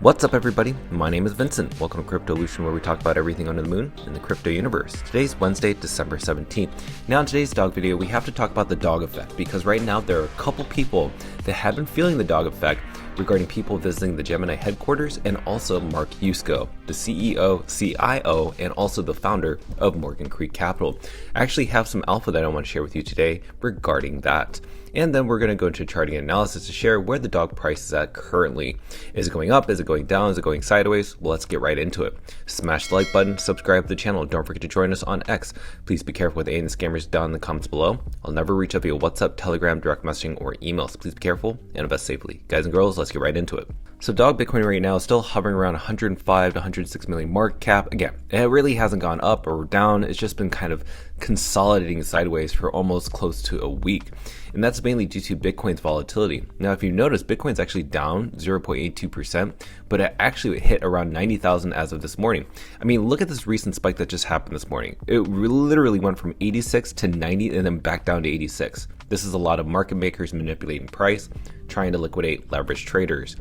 What's up, everybody? My name is Vincent. Welcome to Cryptolution, where we talk about everything under the moon in the crypto universe. Today's Wednesday, December 17th. Now in today's dog video, we have to talk about the dog effect, because right now there are a couple people that have been feeling the dog effect regarding people visiting the Gemini headquarters, and also Mark Yusko, the CEO, CIO, and also the founder of Morgan Creek Capital. I actually have some alpha that I want to share with you today regarding that. And then we're going to go into charting analysis to share where the dog price is at currently. Is it going up? Is it going down? Is it going sideways? Well, let's get right into it. Smash the like button, subscribe to the channel. Don't forget to join us on X. Please be careful with any scammers down in the comments below. I'll never reach out via WhatsApp, Telegram, direct messaging, or emails. Please be careful and invest safely. Guys and girls, let's get right into it. So dog Bitcoin right now is still hovering around 105 to 106 million market cap. Again, it really hasn't gone up or down. It's just been kind of consolidating sideways for almost close to a week. And that's mainly due to Bitcoin's volatility. Now, if you notice, Bitcoin's actually down 0.82%, but it actually hit around 90,000 as of this morning. I mean, look at this recent spike that just happened this morning. It literally went from 86 to 90 and then back down to 86. This is a lot of market makers manipulating price, trying to liquidate leverage traders.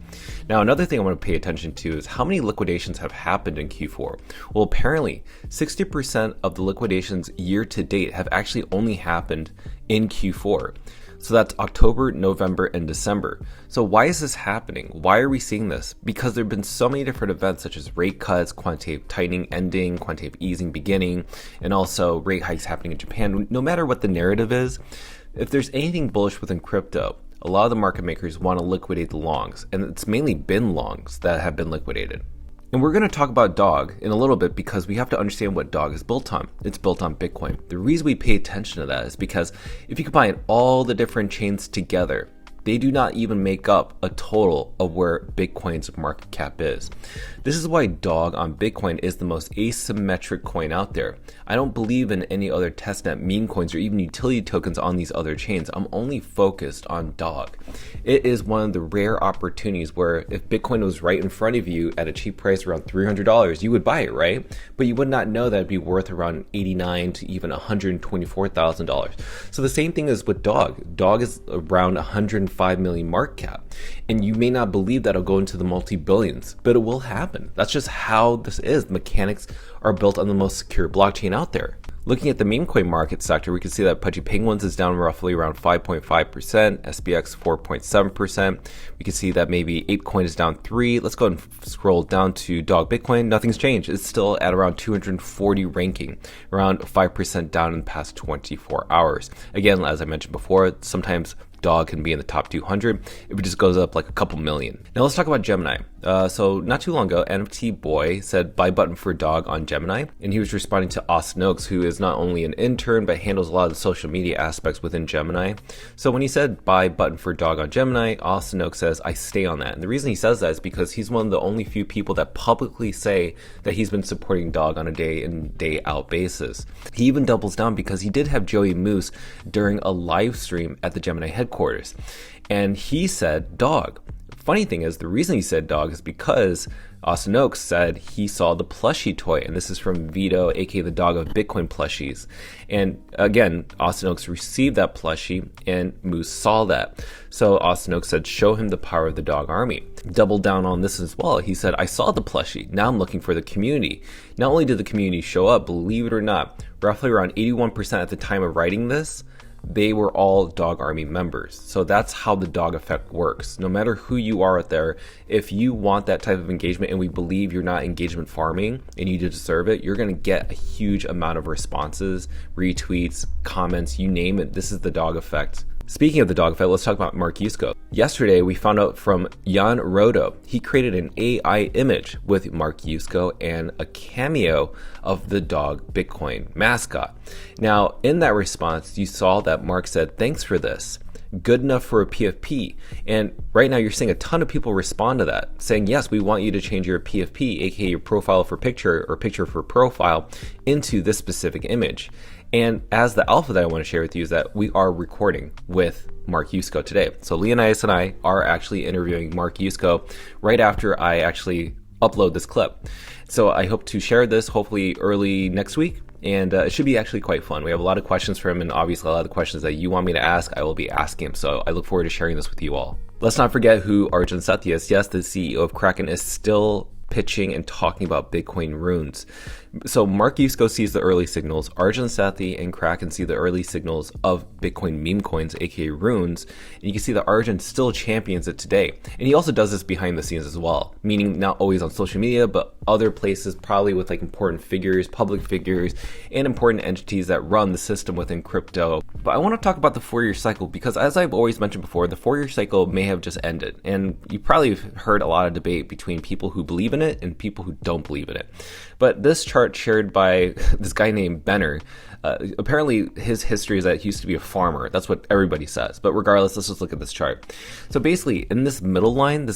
Now, another thing I want to pay attention to is how many liquidations have happened in Q4. Well, apparently 60% of the liquidations year to date have actually only happened in Q4. So that's October, November, and December. So why is this happening? Why are we seeing this? Because there have been so many different events, such as rate cuts, quantitative tightening ending, quantitative easing beginning, and also rate hikes happening in Japan. No matter what the narrative is, if there's anything bullish within crypto, a lot of the market makers want to liquidate the longs, and it's mainly been longs that have been liquidated. And we're going to talk about dog in a little bit because we have to understand what dog is built on. It's built on Bitcoin. The reason we pay attention to that is because if you combine all the different chains together, they do not even make up a total of where Bitcoin's market cap is. This is why dog on Bitcoin is the most asymmetric coin out there. I don't believe in any other testnet meme coins or even utility tokens on these other chains. I'm only focused on dog. It is one of the rare opportunities where if Bitcoin was right in front of you at a cheap price around $300, you would buy it, right? But you would not know that it'd be worth around $89,000 to even $124,000. So the same thing is with dog. Dog is around 105 million market cap, and you may not believe that it'll go into the multi-billions, but it will happen. That's just how this is. The mechanics are built on the most secure blockchain out there. Looking at the meme coin market sector, we can see that Pudgy Penguins is down roughly around 5.5%, SPX 4.7%. We can see that maybe ApeCoin is down 3%. Let's go and scroll down to Dog Bitcoin. Nothing's changed. It's still at around 240 ranking, around 5% down in the past 24 hours. Again, as I mentioned before, sometimes dog can be in the top 200 if it just goes up like a couple million. Now let's talk about Gemini. So not too long ago, NFT Boy said buy button for dog on Gemini, and he was responding to Austin Oaks, who is not only an intern but handles a lot of the social media aspects within Gemini. So when he said buy button for dog on Gemini, Austin Oaks says I stay on that. And the reason he says that is because he's one of the only few people that publicly say that he's been supporting dog on a day in day out basis. He even doubles down because he did have Joey Moose during a live stream at the Gemini headquarters, and he said dog. Funny thing is, the reason he said dog is because Austin Oaks said he saw the plushie toy, and this is from Vito, aka the dog of Bitcoin plushies. And again, Austin Oaks received that plushie, and Moose saw that. So Austin Oaks said, show him the power of the dog army. Doubled down on this as well. He said, I saw the plushie. Now I'm looking for the community. Not only did the community show up, believe it or not, roughly around 81% at the time of writing this, they were all dog army members. So that's how the dog effect works. No matter who you are out there, if you want that type of engagement and we believe you're not engagement farming and you deserve it, you're going to get a huge amount of responses, retweets, comments, you name it. This is the dog effect. Speaking of the dog effect, let's talk about Mark Yusco. Yesterday, we found out from Jan Rodo, he created an AI image with Mark Yusco and a cameo of the dog Bitcoin mascot. Now, in that response, you saw that Mark said, thanks for this. Good enough for a PFP. And right now you're seeing a ton of people respond to that, saying, yes, we want you to change your PFP, aka your profile for picture or picture for profile, into this specific image. And as the alpha that I want to share with you is that we are recording with Mark Yusco today. So Leonidas and I are actually interviewing Mark Yusco right after I actually upload this clip. So I hope to share this hopefully early next week. and it should be actually quite fun. We have a lot of questions for him, and obviously a lot of the questions that you want me to ask, I will be asking him. So I look forward to sharing this with you all. Let's not forget who Arjun Sethi is. Yes, the CEO of Kraken is still pitching and talking about Bitcoin runes. So Mark Yusco sees the early signals, Arjun Sethi and Kraken see the early signals of Bitcoin meme coins, aka runes, and you can see that Arjun still champions it today. And he also does this behind the scenes as well, meaning not always on social media, but other places, probably with like important figures, public figures, and important entities that run the system within crypto. But I want to talk about the 4-year cycle because, as I've always mentioned before, the 4-year cycle may have just ended. And you probably have heard a lot of debate between people who believe in it and people who don't believe in it. But this chart shared by this guy named Benner, apparently his history is that he used to be a farmer. That's what everybody says. But regardless, let's just look at this chart. So basically, in this middle line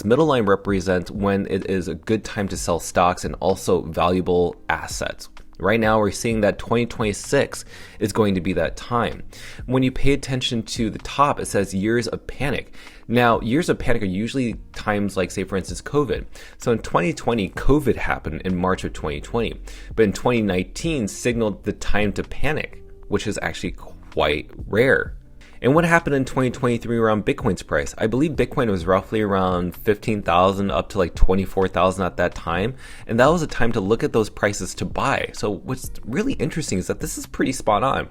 represents when it is a good time to sell stocks and also valuable assets. Right now, we're seeing that 2026 is going to be that time. When you pay attention to the top, it says years of panic. Now, years of panic are usually times like, say, for instance, COVID. So in 2020, COVID happened in March of 2020. But in 2019, signaled the time to panic, which is actually quite rare. And what happened in 2023 around Bitcoin's price? I believe Bitcoin was roughly around 15,000 up to like 24,000 at that time. And that was a time to look at those prices to buy. So what's really interesting is that this is pretty spot on.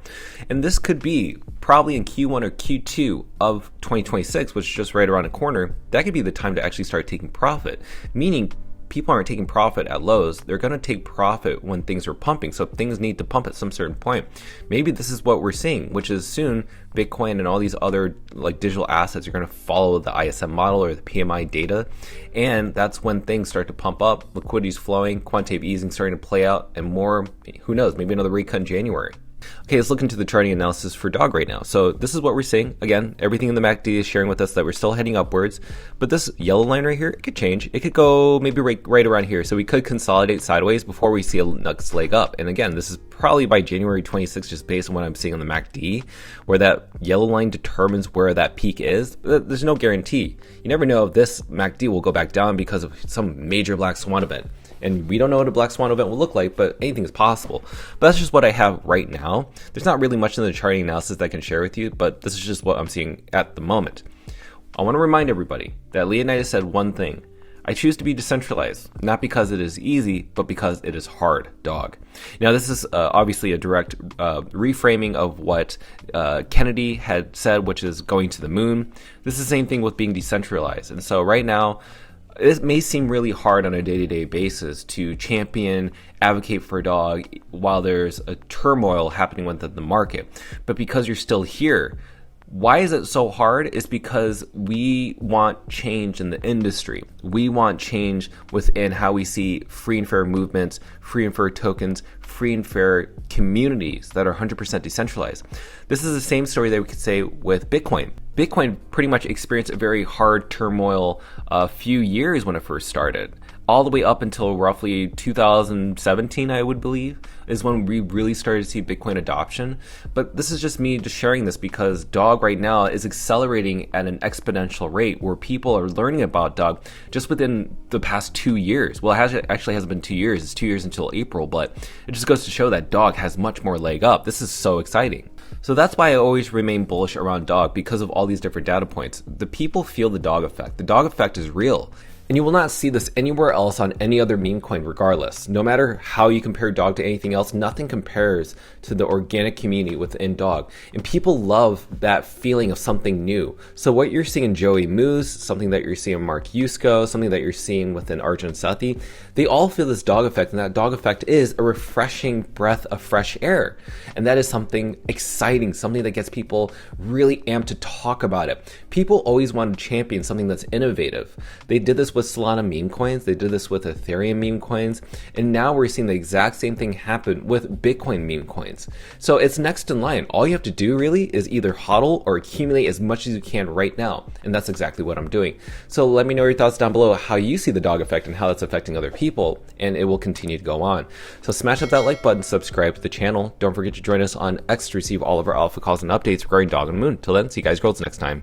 And this could be probably in Q1 or Q2 of 2026, which is just right around the corner. That could be the time to actually start taking profit, meaning people aren't taking profit at lows. They're going to take profit when things are pumping. So things need to pump at some certain point. Maybe this is what we're seeing, which is soon Bitcoin and all these other like digital assets are going to follow the ISM model or the PMI data. And that's when things start to pump up, liquidity's flowing, quantitative easing starting to play out, and more, who knows, maybe another rate cut in January. Okay, let's look into the charting analysis for DOG right now. So this is what we're seeing. Again, everything in the MACD is sharing with us that we're still heading upwards. But this yellow line right here, it could change. It could go maybe right around here. So we could consolidate sideways before we see a next leg up. And again, this is probably by January 26th, just based on what I'm seeing on the MACD, where that yellow line determines where that peak is. But there's no guarantee. You never know if this MACD will go back down because of some major black swan event. And we don't know what a black swan event will look like, but anything is possible. But that's just what I have right now. There's not really much in the charting analysis that I can share with you, but this is just what I'm seeing at the moment. I want to remind everybody that Leonidas said one thing. I choose to be decentralized, not because it is easy, but because it is hard, dog. Now, this is obviously a direct reframing of what Kennedy had said, which is going to the moon. This is the same thing with being decentralized. And so right now, it may seem really hard on a day-to-day basis to champion, advocate for a dog while there's a turmoil happening within the market. But because you're still here, why is it so hard? It's because we want change in the industry. We want change within how we see free and fair movements, free and fair tokens, free and fair communities that are 100% decentralized. This is the same story that we could say with Bitcoin. Bitcoin pretty much experienced a very hard turmoil a few years when it first started. All the way up until roughly 2017, I would believe, is when we really started to see Bitcoin adoption. But this is just me just sharing this because DOG right now is accelerating at an exponential rate where people are learning about DOG just within the past 2 years. Well, it actually hasn't been 2 years. It's 2 years until April, but it just goes to show that DOG has much more leg up. This is so exciting. So that's why I always remain bullish around DOG because of all these different data points. The people feel the DOG effect. The DOG effect is real. And you will not see this anywhere else on any other meme coin regardless. No matter how you compare DOG to anything else, nothing compares to the organic community within DOG. And people love that feeling of something new. So what you're seeing in Joey Moose, something that you're seeing in Mark Yusko, something that you're seeing within Arjun Sethi, they all feel this DOG effect. And that DOG effect is a refreshing breath of fresh air. And that is something exciting, something that gets people really amped to talk about it. People always want to champion something that's innovative. They did this with Solana meme coins, they did this with Ethereum meme coins, and now we're seeing the exact same thing happen with Bitcoin meme coins. So it's next in line. All you have to do really is either hodl or accumulate as much as you can right now, and that's exactly what I'm doing. So let me know your thoughts down below, how you see the DOG effect and how it's affecting other people, and it will continue to go on. So smash up that like button, subscribe to the channel. Don't forget to join us on X to receive all of our alpha calls and updates regarding DOG and Moon. Till then, see you guys girls next time.